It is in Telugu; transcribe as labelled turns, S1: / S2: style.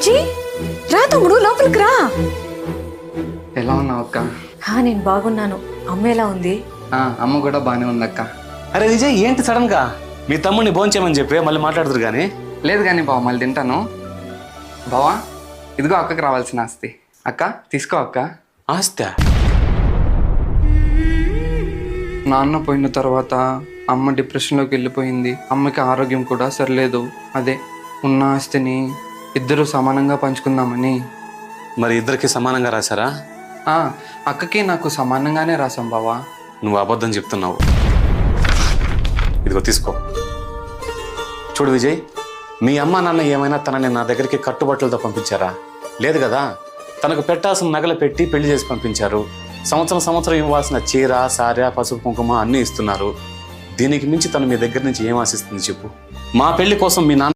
S1: విజయ్ రా తమ్ముడు లోపలికి రా.
S2: ఎలా ఉన్నావు అక్క?
S1: నేను బాగున్నాను. అమ్మ ఎలా ఉంది?
S2: అమ్మ కూడా బాగానే ఉంది అక్క.
S3: అరే విజయ్, ఏంటి సడన్ గా మీ తమ్ముడిని భోంచేయమని చెప్పి మళ్ళీ మాట్లాడుతురు కానీ?
S2: లేదు కానీ బావ, మళ్ళీ తింటాను. బావా, ఇదిగో అక్కకి రావాల్సిన ఆస్తి. అక్క తీసుకో అక్క.
S3: ఆస్తా?
S2: నాన్న పోయిన తర్వాత అమ్మ డిప్రెషన్లోకి వెళ్ళిపోయింది. అమ్మకి ఆరోగ్యం కూడా సరిలేదు. అదే ఉన్న ఆస్తిని ఇద్దరు సమానంగా పంచుకుందామని.
S3: మరి ఇద్దరికి సమానంగా రాశారా?
S2: అక్కకి నాకు సమానంగానే రాసాం బావా.
S3: నువ్వు అబద్ధం చెప్తున్నావు. ఇదిగో తీసుకో. చూడు విజయ్, మీ అమ్మ నాన్న ఏమైనా తనని నా దగ్గరికి కట్టుబట్టలతో పంపించారా? లేదు కదా. తనకు పెట్టాల్సిన నగలు పెట్టి పెళ్లి చేసి పంపించారు. సంవత్సరం ఇవ్వాల్సిన చీర, సారె, పసుపు, కుంకుమ అన్నీ ఇస్తున్నారు. దీనికి మించి తను మీ దగ్గర నుంచి ఏం ఆశిస్తుంది చెప్పు? మా పెళ్లి కోసం మీ నాన్న